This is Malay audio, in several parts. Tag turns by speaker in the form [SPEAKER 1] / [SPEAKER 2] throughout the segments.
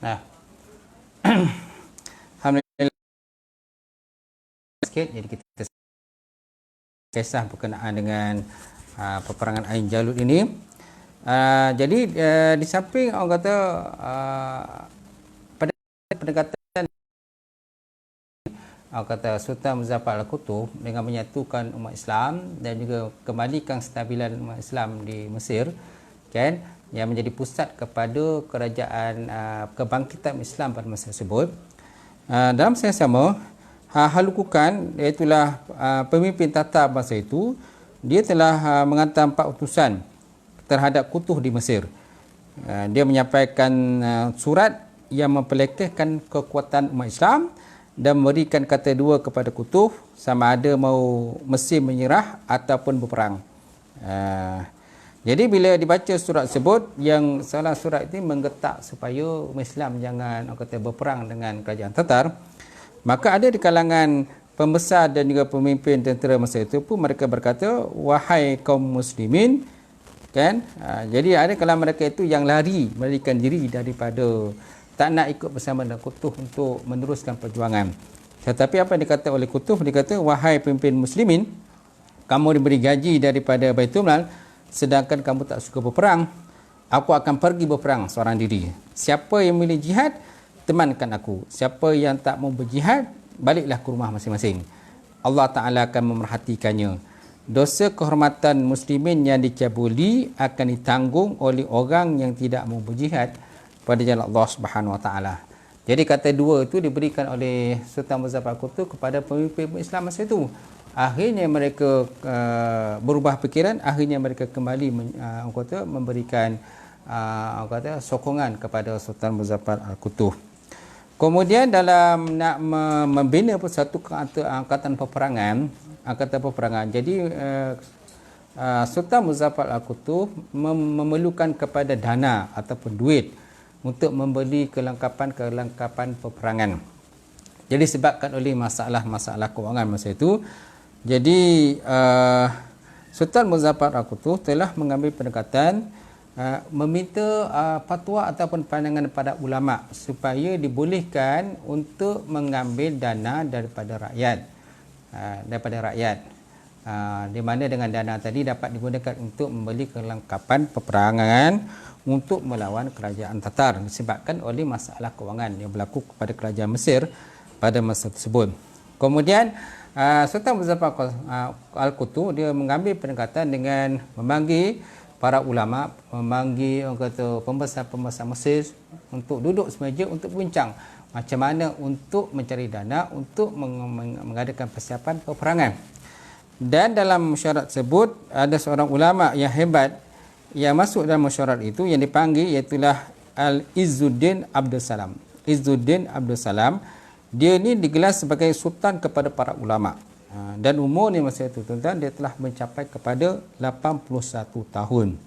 [SPEAKER 1] Nah, alhamdulillah sikit, jadi kita kisah berkenaan dengan peperangan Ain Jalut ini. Jadi di samping orang kata pada pendekatan orang kata Sultan Muzaffar Al-Qutub dengan menyatukan umat Islam dan juga kembalikan kestabilan umat Islam di Mesir, kan, yang menjadi pusat kepada kerajaan kebangkitan Islam pada masa tersebut. Dalam masa yang sama, Halukukan, iaitulah pemimpin Tatar masa itu, dia telah menghantar 4 utusan terhadap Kutuh di Mesir. Dia menyampaikan surat yang memperlekehkan kekuatan umat Islam dan memberikan kata dua kepada Kutuh sama ada mau Mesir menyerah ataupun berperang. Jadi bila dibaca surat tersebut, yang salah surat ini menggetak supaya umat Islam jangan orang kata berperang dengan kerajaan Tatar, maka ada di kalangan pembesar dan juga pemimpin tentera masa itu pun mereka berkata, wahai kaum muslimin, kan, jadi ada kalangan mereka itu yang lari melarikan diri daripada tak nak ikut bersama dengan Kutuh untuk meneruskan perjuangan. Tetapi apa yang dikata oleh Kutuh, dikata, wahai pemimpin muslimin, kamu diberi gaji daripada Baitul Mal, sedangkan kamu tak suka berperang, aku akan pergi berperang seorang diri. Siapa yang milih jihad, temankan aku. Siapa yang tak mau berjihad, baliklah ke rumah masing-masing. Allah Ta'ala akan memerhatikannya. Dosa kehormatan muslimin yang dicabuli akan ditanggung oleh orang yang tidak mau berjihad pada jalan Allah Subhanahu Wa Ta'ala. Jadi kata dua itu diberikan oleh Sultan Muzaffar Al-Qutub kepada pemimpin Islam masa itu. Akhirnya mereka berubah fikiran, akhirnya mereka kembali memberikan sokongan kepada Sultan Muzaffar Al-Qutub. Kemudian dalam nak membina satu angkatan peperangan, jadi Sultan Muzaffar Al-Qutub memerlukan kepada dana ataupun duit untuk membeli kelengkapan peperangan. Jadi disebabkan oleh masalah kewangan masa itu, jadi Sultan Muzaffar Al-Qutub telah mengambil pendekatan meminta fatwa ataupun pandangan pada ulama supaya dibolehkan untuk mengambil dana daripada rakyat, di mana dengan dana tadi dapat digunakan untuk membeli kelengkapan peperangan untuk melawan kerajaan Tatar disebabkan oleh masalah kewangan yang berlaku kepada kerajaan Mesir pada masa tersebut. Kemudian Sultan Muzaffar Al-Qutub dia mengambil pendekatan dengan memanggil para ulama, memanggil pembesar-pembesar Mesir untuk duduk semeja untuk berbincang macam mana untuk mencari dana untuk mengadakan persiapan peperangan. Dan dalam mesyuarat tersebut ada seorang ulama yang hebat yang masuk dalam mesyuarat itu yang dipanggil, iaitulah Izzuddin Abdul Salam. Izzuddin Abdul Salam, dia ni digelar sebagai sultan kepada para ulama. Dan umurnya masa itu tuan-tuan, dia telah mencapai kepada 81 tahun.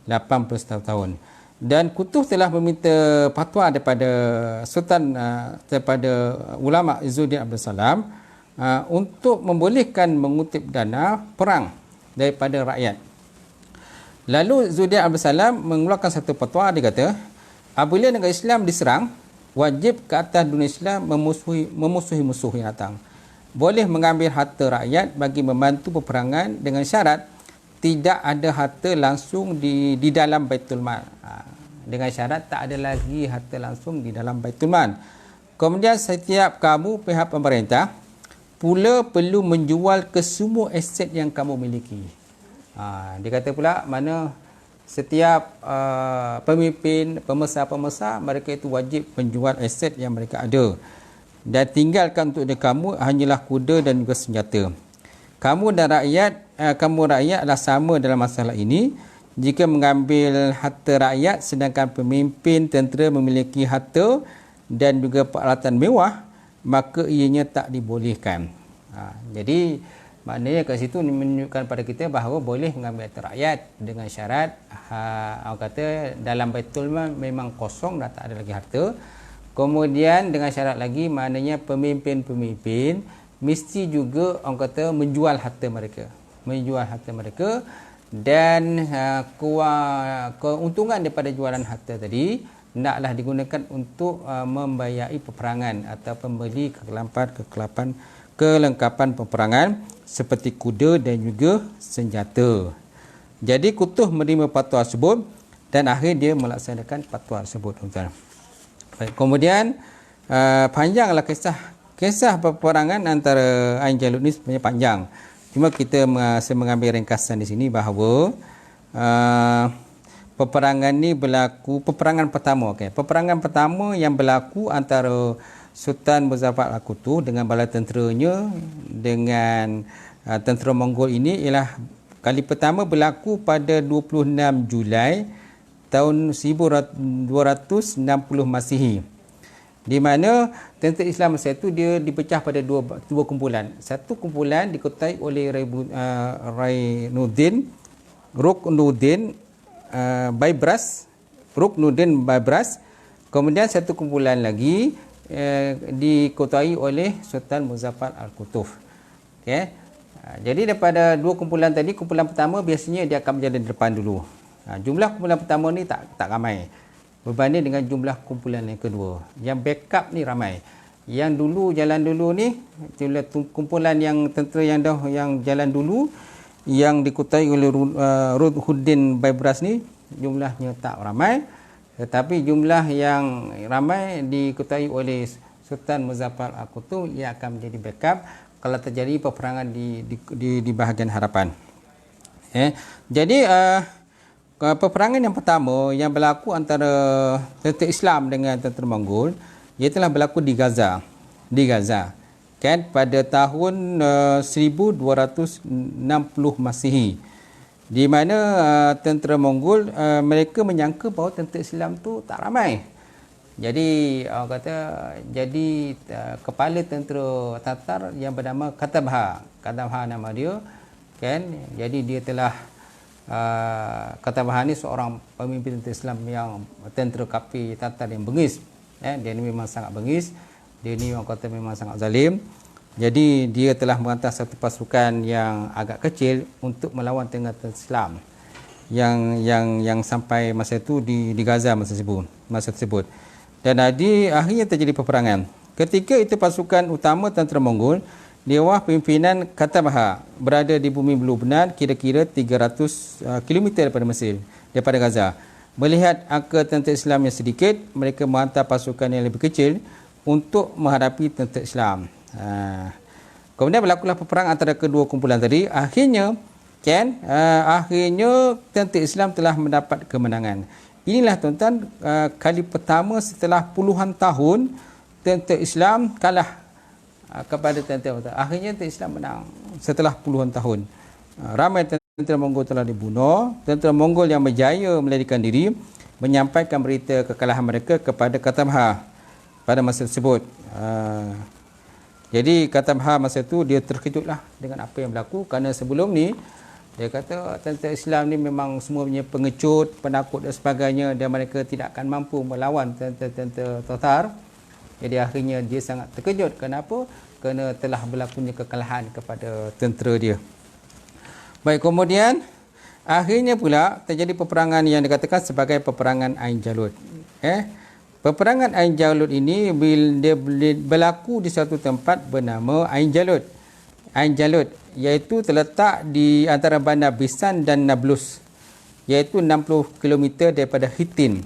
[SPEAKER 1] 81 tahun. Dan Kutuh telah meminta fatwa daripada sultan, daripada ulama Izzuddin Abdul Salam untuk membolehkan mengutip dana perang daripada rakyat. Lalu Izzuddin Abdul Salam mengeluarkan satu fatwa, dia kata, apabila negara Islam diserang, wajib ke atas dunia Islam memusuhi musuh yang datang. Boleh mengambil harta rakyat bagi membantu peperangan dengan syarat tidak ada harta langsung di dalam Baitul Mal. Dengan syarat tak ada lagi harta langsung di dalam Baitul Mal. Kemudian setiap kamu pihak pemerintah pula perlu menjual kesemua aset yang kamu miliki. Dia kata pula mana setiap pemimpin, pembesar-pembesar, mereka itu wajib menjual aset yang mereka ada. Dan tinggalkan untuk kamu hanyalah kuda dan juga senjata. Kamu rakyat adalah sama dalam masalah ini. Jika mengambil harta rakyat sedangkan pemimpin tentera memiliki harta dan juga peralatan mewah, maka ianya tak dibolehkan. Jadi maknanya kat situ menunjukkan pada kita bahawa boleh mengambil harta rakyat dengan syarat orang kata dalam Baitul Mal memang kosong, dah tak ada lagi harta. Kemudian dengan syarat lagi, maknanya pemimpin-pemimpin mesti juga orang kata menjual harta mereka. dan keuntungan daripada jualan harta tadi naklah digunakan untuk membayari peperangan atau membeli kelengkapan peperangan seperti kuda dan juga senjata. Jadi Kutuh menerima fatwa tersebut dan akhir dia melaksanakan fatwa tersebut, tuan-tuan. Baik, kemudian panjanglah kisah peperangan antara Ain Jalut ni sebenarnya panjang. Cuma kita saya mengambil ringkasan di sini bahawa peperangan ni berlaku, peperangan pertama, okey. Peperangan pertama yang berlaku antara Sultan Muzaffar Al-Qutuh dengan bala tenteranya dengan tentera Mongol ini ialah kali pertama berlaku pada 26 Julai tahun 1260 Masihi. Di mana tentera Islam masa itu dia dipecah pada dua kumpulan. Satu kumpulan dikuasai oleh Ruknuddin Baibras. Kemudian satu kumpulan lagi dikuasai oleh Sultan Muzaffar Al-Qutuh. Okay. Jadi daripada dua kumpulan tadi, kumpulan pertama biasanya dia akan berjalan di depan dulu. Jumlah kumpulan pertama ni tak ramai berbanding dengan jumlah kumpulan yang kedua. Yang backup ni ramai. Yang dulu jalan dulu ni, kumpulan yang tentera yang jalan dulu yang dikuasai oleh Ruknuddin Baibras ni jumlahnya tak ramai, tetapi jumlah yang ramai dikuasai oleh Sultan Muzaffar Al-Qutuh ia akan menjadi backup kalau terjadi peperangan di bahagian hadapan. Jadi peperangan yang pertama yang berlaku antara tentera Islam dengan tentera Mongol, ia telah berlaku di Gaza. Kan, pada tahun 1260 Masihi. Di mana tentera Mongol mereka menyangka bahawa tentera Islam tu tak ramai. Jadi kepala tentera Tatar yang bernama Katabha nama dia, kan. Jadi dia telah Katabha ni seorang pemimpin tentera Islam yang tentera kafir Tatar yang bengis. Dia ni memang sangat bengis. Dia ni orang kata memang sangat zalim. Jadi dia telah menghantar satu pasukan yang agak kecil untuk melawan tentera Islam yang sampai masa itu di Gaza masa tersebut. Dan akhirnya terjadi peperangan. Ketika itu pasukan utama tentera Mongol di bawah pimpinan Katabha berada di bumi Lubnan, kira-kira 300 km daripada Gaza. Melihat angka tentera Islam yang sedikit, mereka menghantar pasukan yang lebih kecil untuk menghadapi tentera Islam. Kemudian berlakulah peperangan antara kedua kumpulan tadi. Akhirnya tentera Islam telah mendapat kemenangan. Inilah tuan-tuan kali pertama setelah puluhan tahun tentera Islam kalah kepada tentera. Akhirnya tentera Islam menang setelah puluhan tahun. Ramai tentera Mongol telah dibunuh. Tentera Mongol yang berjaya melarikan diri menyampaikan berita kekalahan mereka kepada Katabha pada masa tersebut. Jadi Katabha masa itu dia terkejutlah dengan apa yang berlaku, kerana sebelum ni dia kata tentera Islam ni memang semuanya pengecut, penakut dan sebagainya, dan mereka tidak akan mampu melawan tentera Tatar. Jadi akhirnya dia sangat terkejut. Kenapa? Kerana telah berlakunya kekalahan kepada tentera dia. Baik, kemudian akhirnya pula terjadi peperangan yang dikatakan sebagai peperangan Ain Jalut. Peperangan Ain Jalut ini berlaku di satu tempat bernama Ain Jalut. Ain Jalut iaitu terletak di antara bandar Bisan dan Nablus, iaitu 60 km daripada Hittin.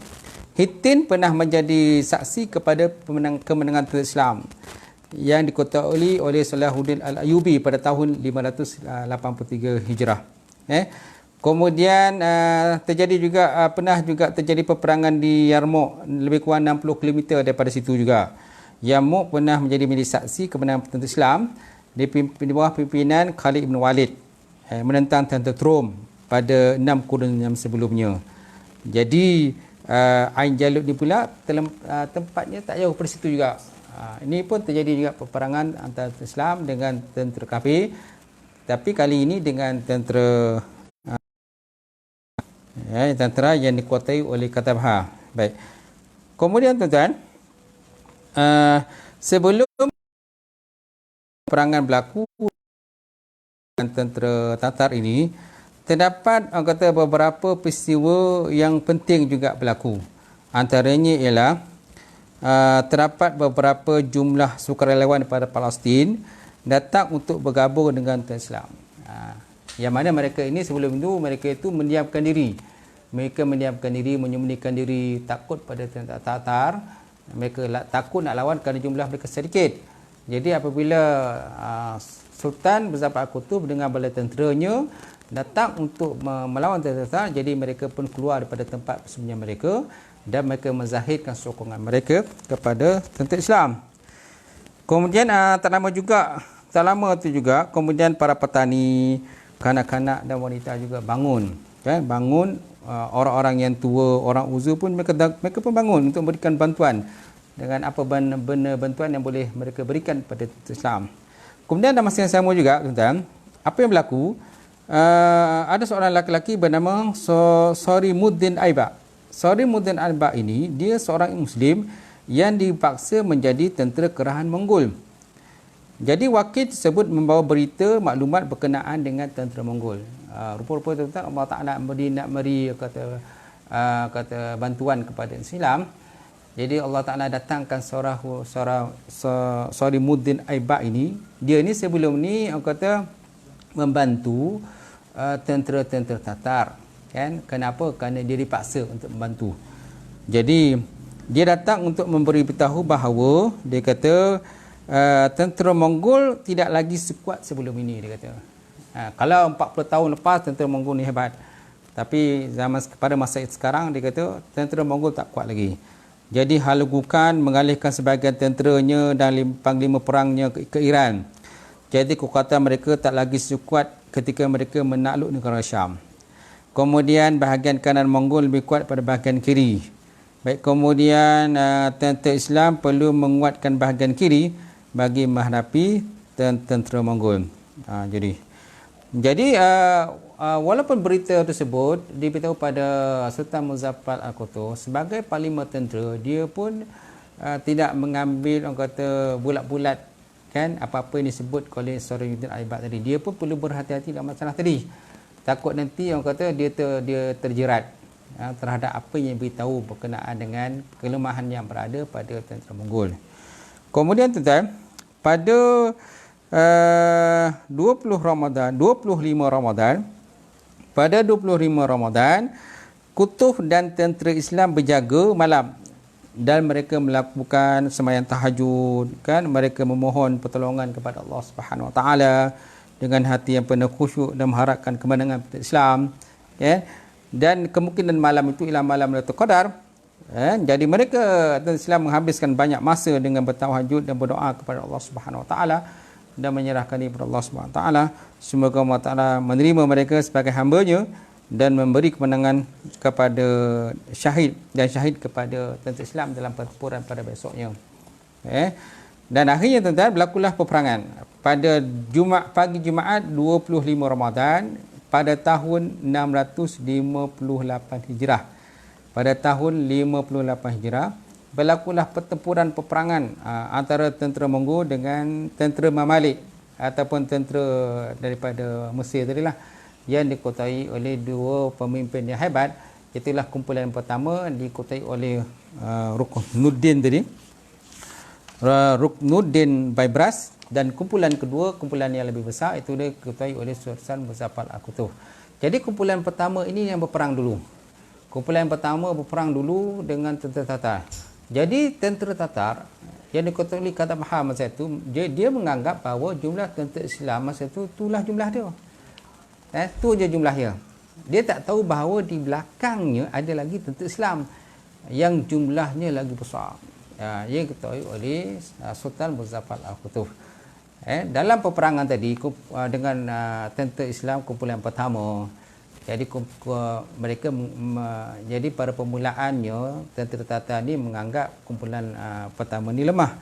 [SPEAKER 1] Hittin pernah menjadi saksi kepada kemenangan tentera Islam yang dikuasai oleh Salahuddin Al-Ayyubi pada tahun 583 Hijrah. Kemudian pernah juga terjadi peperangan di Yarmouk, lebih kurang 60 km daripada situ juga. Yarmouk pernah menjadi milik saksi kemenangan tentera Islam di bawah pimpinan Khalid bin Walid menentang tentera Rom pada 6 kurun yang sebelumnya. Jadi Ain Jalut ni pula tempatnya tak jauh dari situ juga. Ini pun terjadi juga peperangan antara Islam dengan tentera kafir, tapi kali ini dengan tentera yang dikuasai oleh Katabha. Baik. Kemudian tuan-tuan, sebelum peperangan berlaku dengan tentera Tatar ini, terdapat orang kata beberapa peristiwa yang penting juga berlaku. Antaranya ialah terdapat beberapa jumlah sukarelawan daripada Palestin datang untuk bergabung dengan tentera Islam. Yang mana mereka ini sebelum itu mereka itu mendiamkan diri. Mereka mendiamkan diri, menyembunyikan diri, takut pada tentera Tatar. Mereka takut nak lawan kerana jumlah mereka sedikit. Jadi apabila Sultan Muzaffar Al-Qutub dengan bala tenteranya datang untuk melawan tentera Tatar, jadi mereka pun keluar daripada tempat persembunyian mereka dan mereka menzahirkan sokongan mereka kepada tentera Islam. Kemudian tak lama itu juga kemudian para petani, kanak-kanak dan wanita juga bangun, kan? Bangun, orang-orang yang tua, orang uzur pun mereka pun bangun untuk memberikan bantuan dengan apa benda bantuan yang boleh mereka berikan kepada Islam. Kemudian dalam masa yang sama juga, tuan-tuan, apa yang berlaku? Ada seorang lelaki bernama Sarimuddin Aibak. Sarimuddin Aibak ini dia seorang Muslim yang dipaksa menjadi tentera kerahan Mongol. Jadi wakil tersebut membawa berita maklumat berkenaan dengan tentera Mongol. Rupa-rupa tuan-tuan, Allah Ta'ala nak beri kata bantuan kepada Islam. Jadi Allah Ta'ala datangkan Sarimuddin Aibak ini. Dia ni sebelum ni orang kata membantu tentera-tentera Tatar. Kan? Kenapa? Kerana dia dipaksa untuk membantu. Jadi dia datang untuk memberi beritahu bahawa dia kata tentera Mongol tidak lagi sekuat sebelum ini, dia kata. Kalau 40 tahun lepas tentera Mongol ni hebat. Tapi pada masa sekarang dia kata tentera Mongol tak kuat lagi. Jadi Hulagukan mengalihkan sebahagian tenteranya dan panglima perangnya ke Iran. Jadi kekuatan mereka tak lagi sekuat ketika mereka menakluk negara Syam. Kemudian bahagian kanan Mongol lebih kuat pada bahagian kiri. Baik, kemudian tentera Islam perlu menguatkan bahagian kiri bagi menghadapi tentera Mongol. Jadi walaupun berita tersebut diberitahu pada Sultan Muzaffar Al-Qutub sebagai panglima tentera, dia pun tidak mengambil orang kata bulat-bulat, kan, apa-apa yang disebut oleh Sarimuddin Aibak tadi. Dia pun perlu berhati-hati dalam masalah tadi. Takut nanti orang kata dia terjerat terhadap apa yang beritahu berkenaan dengan kelemahan yang berada pada tentera Mongol. Kemudian tuan-tuan, pada 25 Ramadan, pada 25 Ramadan, Kutub dan tentera Islam berjaga malam dan mereka melakukan sembahyang tahajud, kan, mereka memohon pertolongan kepada Allah Subhanahu Wa Taala dengan hati yang penuh khusyuk dan mengharapkan kemenangan Islam, ya. Dan kemungkinan malam itu ialah malam Lailatul Qadar, ya. Jadi mereka Islam menghabiskan banyak masa dengan bertahajud dan berdoa kepada Allah Subhanahu Wa Taala dan menyerahkan diri kepada Allah Subhanahu Wa Taala. Semoga Allah Taala menerima mereka sebagai hamba-Nya dan memberi kemenangan kepada syahid kepada tentera Islam dalam pertempuran pada besoknya. Dan akhirnya tuan-tuan, berlakulah peperangan pada pagi Jumaat 25 Ramadan pada tahun 658 Hijrah. Pada tahun 58 Hijrah berlakulah peperangan antara tentera Mongol dengan tentera Mamalik ataupun tentera daripada Mesir tadilah, yang dikuasai oleh dua pemimpin yang hebat. Itulah kumpulan dikuasai oleh Ruknuddin Baibars, dan kumpulan kedua, kumpulan yang lebih besar, itu dikuasai oleh Sultan Muzaffar Al-Qutub. Jadi kumpulan pertama ini yang berperang dulu. Kumpulan pertama berperang dulu dengan tentera Tatar. Jadi tentera Tatar yang dikuasai oleh Khatam Mahal masa itu, dia menganggap bahawa jumlah tentera Islam masa itu itulah jumlah dia. Itu je jumlah dia. Dia tak tahu bahawa di belakangnya ada lagi tentera Islam yang jumlahnya lagi besar. Yang diketahui oleh Sultan Muzaffar Al-Qutub. Dalam peperangan tadi dengan tentera Islam kumpulan pertama, jadi mereka jadi pada permulaannya tentera Tatar ni menganggap kumpulan pertama ni lemah,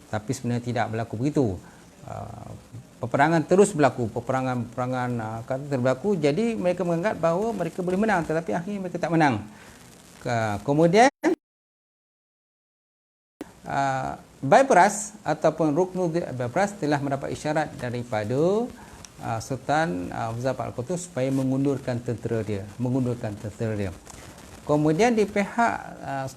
[SPEAKER 1] tapi sebenarnya tidak berlaku begitu. Peperangan terus berlaku, peperangan terus berlaku. Jadi mereka menganggap bahawa mereka boleh menang, tetapi akhirnya mereka tak menang. Kemudian Baibars ataupun Ruknuddin Baibars telah mendapat isyarat daripada Sultan Muzaffar Al-Qutuz supaya mengundurkan tentera dia. Kemudian di pihak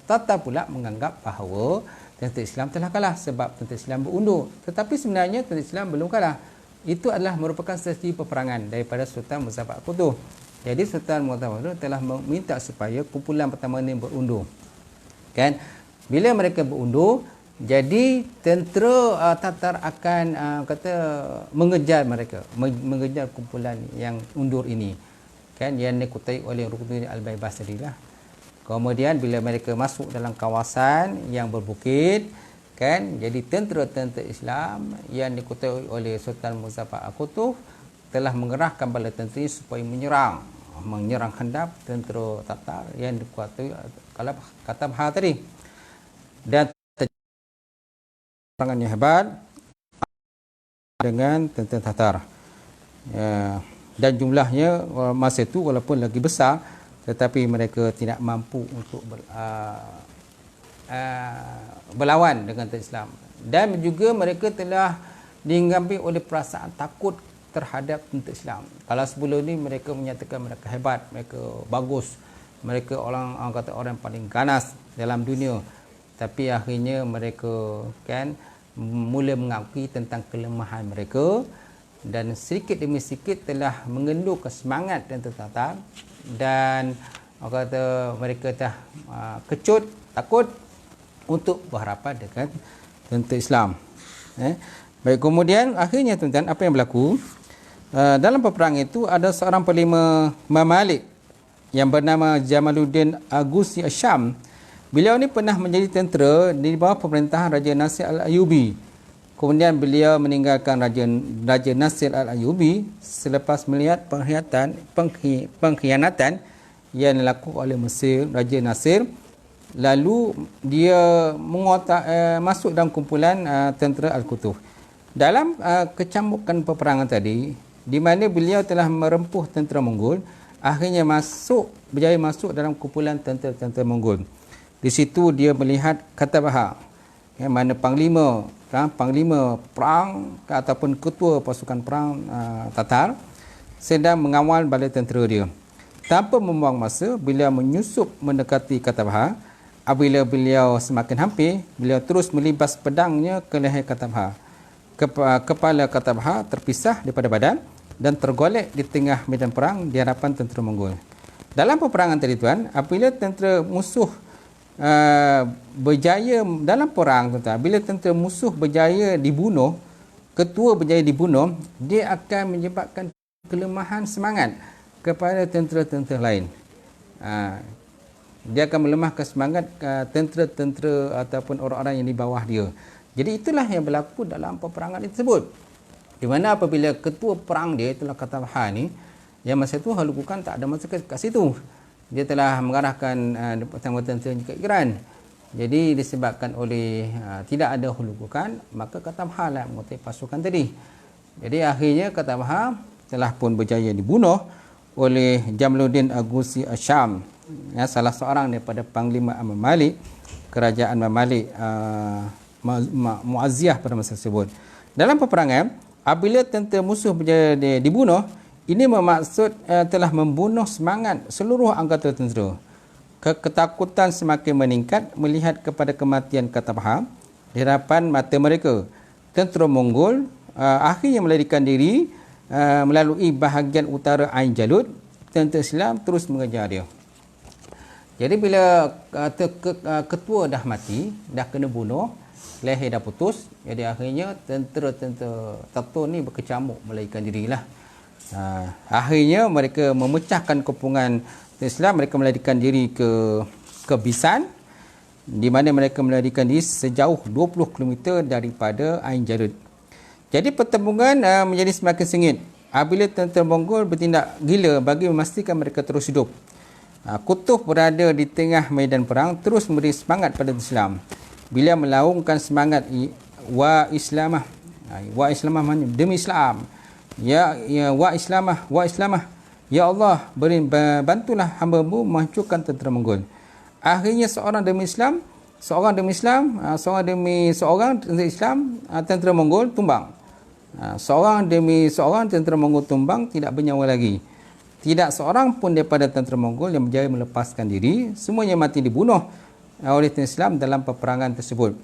[SPEAKER 1] Tatar pula menganggap bahawa tentera Islam telah kalah sebab tentera Islam berundur. Tetapi sebenarnya tentera Islam belum kalah. Itu adalah merupakan strategi peperangan daripada Sultan Muzaffar Al-Qutuz. Jadi Sultan Muzaffar Al-Qutuz telah meminta supaya kumpulan pertama ini berundur. Kan? Bila mereka berundur, jadi tentera Tatar akan mengejar mereka, mengejar kumpulan yang undur ini. Kan, yang dikuasai oleh Ruknuddin Al-Baibas tadilah. Kemudian bila mereka masuk dalam kawasan yang berbukit, kan, jadi tentera-tentera Islam yang dikuasai oleh Sultan Muzaffar Al-Qutuz telah mengerahkan bala tentera supaya menyerang hendap tentera Tatar yang dikuasai kalau kata Bahar tadi. Dan perangan yang hebat dengan tentera Tatar. Dan jumlahnya masa itu walaupun lagi besar, tetapi mereka tidak mampu untuk berlawan dengan tentera Islam. Dan juga mereka telah dihinggapi oleh perasaan takut terhadap tentera Islam. Kalau sebelum ini mereka menyatakan mereka hebat, mereka bagus, mereka orang paling ganas dalam dunia. Tapi akhirnya mereka kan mula mengakui tentang kelemahan mereka, dan sedikit demi sedikit telah mengendurkan semangat tentera Tatar, dan mereka dah kecut, takut untuk berhadapan dengan tentera Islam. Baik, kemudian akhirnya tuan-tuan, apa yang berlaku dalam peperangan itu, ada seorang panglima Mamalik yang bernama Jamaluddin Aghusi Asyam. Beliau ni pernah menjadi tentera di bawah pemerintahan Raja Nasir Al-Ayyubi. Kemudian beliau meninggalkan Raja Nasir Al-Ayyubi selepas melihat pengkhianatan yang dilakukan oleh Mesir, Raja Nasir. Lalu dia masuk dalam kumpulan tentera Al-Qutuz. Dalam kecambukan peperangan tadi, di mana beliau telah merempuh tentera Mongol, akhirnya berjaya masuk dalam kumpulan tentera-tentera Mongol. Di situ dia melihat kata Bahar, yang mana panglima perang ataupun ketua pasukan perang Tatar sedang mengawal bala tentera dia. Tanpa membuang masa, beliau menyusup mendekati kata Bahar. Apabila beliau semakin hampir, beliau terus melibas pedangnya ke leher kata Bahar. Kepala kata Bahar terpisah daripada badan dan tergolek di tengah medan perang di hadapan tentera Mongol. Dalam peperangan tadi tuan, apabila tentera musuh berjaya dalam perang, tuan-tuan, bila tentera musuh berjaya dibunuh, ketua berjaya dibunuh, dia akan menyebabkan kelemahan semangat kepada tentera-tentera lain. Dia akan melemahkan semangat tentera-tentera ataupun orang-orang yang di bawah dia. Jadi itulah yang berlaku dalam peperangan tersebut. Di mana apabila ketua perang dia, itulah kata Bahar ni, yang masa itu Halukukan tak ada masa kat situ. Dia telah mengarahkan tentera ke Iran. Jadi disebabkan oleh tidak ada Halukukan, maka kata Bahar lah menguasai pasukan tadi. Jadi akhirnya kata Bahar telah pun berjaya dibunuh oleh Jamaluddin Aghusi Asyam, salah seorang daripada panglima Mamalik, kerajaan Mamalik Muazziyah pada masa tersebut. Dalam peperangan, apabila tentera musuh berjaya dibunuh, ini bermaksud telah membunuh semangat seluruh anggota tentera. Ketakutan semakin meningkat melihat kepada kematian kata Bahar di hadapan mata mereka. Tentera Mongol akhirnya melarikan diri melalui bahagian utara Ain Jalut. Tentera Islam terus mengejar dia. Jadi bila ketua dah mati, dah kena bunuh, leher dah putus, jadi akhirnya tentera-tentera Tatar ni berkecamuk melarikan dirilah. Akhirnya mereka memecahkan kepungan Islam, mereka melarikan diri ke Bisan, di mana mereka melarikan diri sejauh 20 km daripada Ain Jalut. Jadi pertempuran menjadi semakin sengit apabila tentera Mongol bertindak gila bagi memastikan mereka terus hidup. Qutuz berada di tengah medan perang, terus memberi semangat pada Islam. Bila melaungkan semangat wa Islamah, demi Islam. Ya wa Islamah, ya Allah, bantulah hamba-Mu menghancurkan tentera Mongol. Akhirnya seorang demi tentera Islam, tentera Mongol tumbang. Seorang demi seorang tentera Mongol tumbang, tidak bernyawa lagi. Tidak seorang pun daripada tentera Mongol yang berjaya melepaskan diri. Semuanya mati dibunuh oleh tentera Islam dalam peperangan tersebut.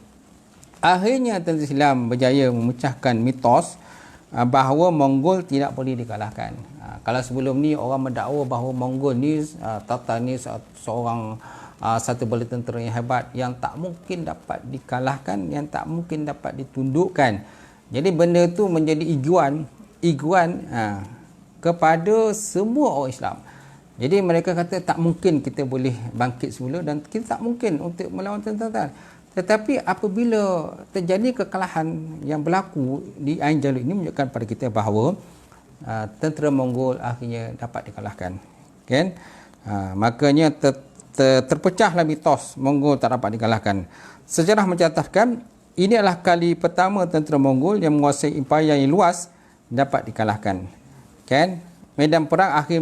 [SPEAKER 1] Akhirnya tentera Islam berjaya memecahkan mitos bahawa Mongol tidak boleh dikalahkan. Kalau sebelum ni orang mendakwa bahawa Mongol ni, Tatar ni seorang satu bala tentera yang hebat, yang tak mungkin dapat dikalahkan, yang tak mungkin dapat ditundukkan. Jadi benda tu menjadi iguan kepada semua orang Islam. Jadi mereka kata tak mungkin kita boleh bangkit semula dan kita tak mungkin untuk melawan tentera. Tetapi apabila terjadi kekalahan yang berlaku di Ain Jalut ini, menunjukkan pada kita bahawa tentera Mongol akhirnya dapat dikalahkan. Kan? Makanya terpecahlah mitos Mongol tak dapat dikalahkan. Sejarah mencatatkan ini adalah kali pertama tentera Mongol yang menguasai empayar yang luas dapat dikalahkan. Kan? Medan perang akhir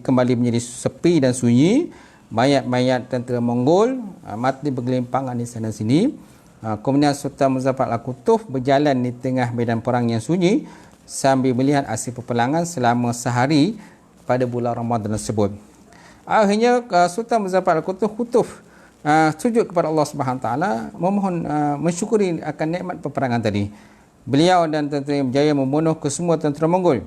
[SPEAKER 1] kembali menjadi sepi dan sunyi. Mayat-mayat tentera Mongol mati bergelimpangan di sana sini. Kemudian Sultan Muzaffar Al-Qutub berjalan di tengah medan perang yang sunyi sambil melihat aksi peperangan selama sehari pada bulan Ramadan tersebut. Akhirnya Sultan Muzaffar Al-Qutub sujud kepada Allah Subhanahu Taala, memohon mensyukuri akan nikmat peperangan tadi. Beliau dan tentera berjaya membunuh kesemua tentera Mongol.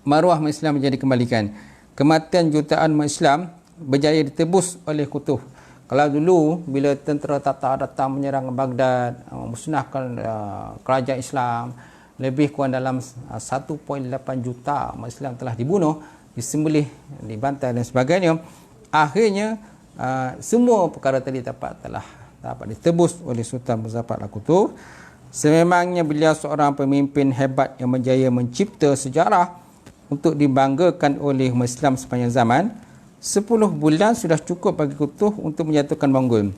[SPEAKER 1] Maruah Islam menjadi kembalikan. Kematian jutaan umat Islam berjaya ditebus oleh Qutub. Kalau dulu bila tentera Tatar datang menyerang Baghdad, musnahkan kerajaan Islam, lebih kurang dalam 1.8 juta umat Islam telah dibunuh, disembelih, dibantai dan sebagainya. Akhirnya semua perkara tadi telah dapat ditebus oleh Sultan Muzaffar Al-Qutub. Sememangnya beliau seorang pemimpin hebat yang berjaya mencipta sejarah untuk dibanggakan oleh umat Islam sepanjang zaman. 10 bulan sudah cukup bagi Qutub untuk menjatuhkan Mongol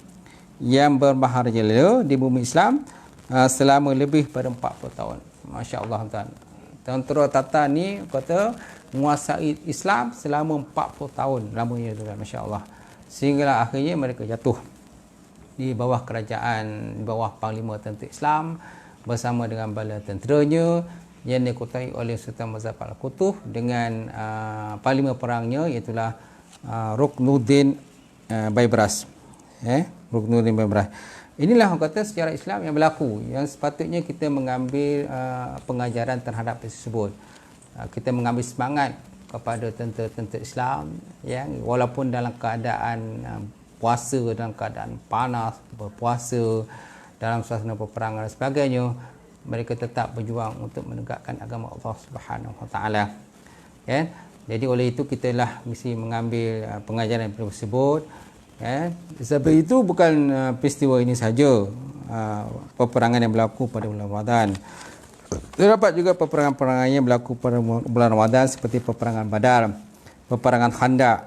[SPEAKER 1] yang bermaharajalela di bumi Islam selama lebih pada 40 tahun. Masya Allah tuan. Tentera Tatar ni kata menguasai Islam selama 40 tahun lamanya tuan. Masya Allah. Sehinggalah akhirnya mereka jatuh di bawah kerajaan, di bawah Panglima Tentera Islam bersama dengan bala tenteranya yang dikuasai oleh Sultan Muzaffar Al-Qutub dengan panglima perangnya, iaitulah Ruknuddin Baibars. Ruknuddin Baibars. Inilah orang kata sejarah Islam yang berlaku, yang sepatutnya kita mengambil pengajaran terhadap tersebut. Kita mengambil semangat kepada tentera-tentera Islam yang walaupun dalam keadaan puasa, dalam keadaan panas, berpuasa, dalam suasana peperangan dan sebagainya, mereka tetap berjuang untuk menegakkan agama Allah Subhanahu Wa Taala. Jadi oleh itu kitalah mesti mengambil pengajaran tersebut. Sebab itu bukan peristiwa ini saja peperangan yang berlaku pada bulan Ramadan. Terdapat juga peperangan-peperangan yang berlaku pada bulan Ramadan seperti peperangan Badar, peperangan Khandaq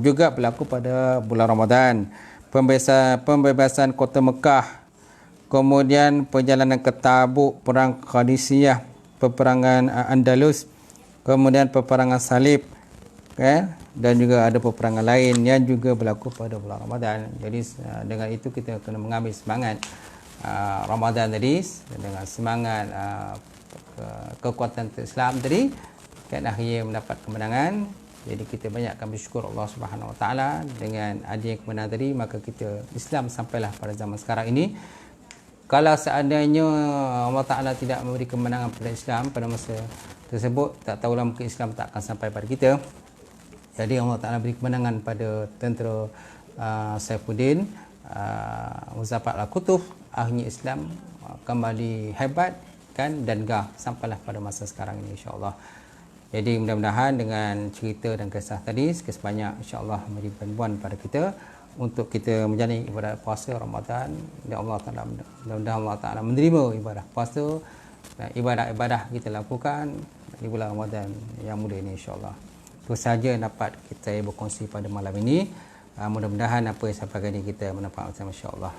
[SPEAKER 1] juga berlaku pada bulan Ramadan. Pembebasan kota Mekah, kemudian perjalanan ke Tabuk, perang Qadisiyah, peperangan Andalus, kemudian peperangan Salib, dan juga ada peperangan lain yang juga berlaku pada bulan Ramadan. Jadi dengan itu kita kena mengambil semangat Ramadan tadi, dengan semangat kekuatan Islam tadi, kan akhirnya mendapat kemenangan. Jadi kita banyakkan bersyukur Allah Subhanahu Wa Taala dengan adanya kemenangan tadi, maka kita Islam sampailah pada zaman sekarang ini. Kalau seandainya Allah Ta'ala tidak memberi kemenangan pada Islam pada masa tersebut, tak tahulah mungkin Islam tak akan sampai pada kita. Jadi Allah Ta'ala beri kemenangan pada tentera Saifuddin Muzaffar Al-Qutub. Akhirnya Islam kembali hebat kan dan gah sampailah pada masa sekarang ini, insya-Allah. Jadi mudah-mudahan dengan cerita dan kisah tadi sebanyak insya-Allah memberi panduan pada kita untuk kita menjalani ibadah puasa Ramadan, dan Allah Taala mudah-mudahan Allah Taala menerima ibadah puasa dan ibadah-ibadah kita lakukan di bulan Ramadan yang mulia ini, insya-Allah. Itu sahaja yang dapat kita berkongsi pada malam ini. Mudah-mudahan apa yang sampai ini kita mendapat insya-Allah.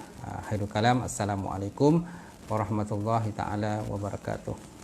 [SPEAKER 1] Khairul kalam. Assalamualaikum warahmatullahi taala wabarakatuh.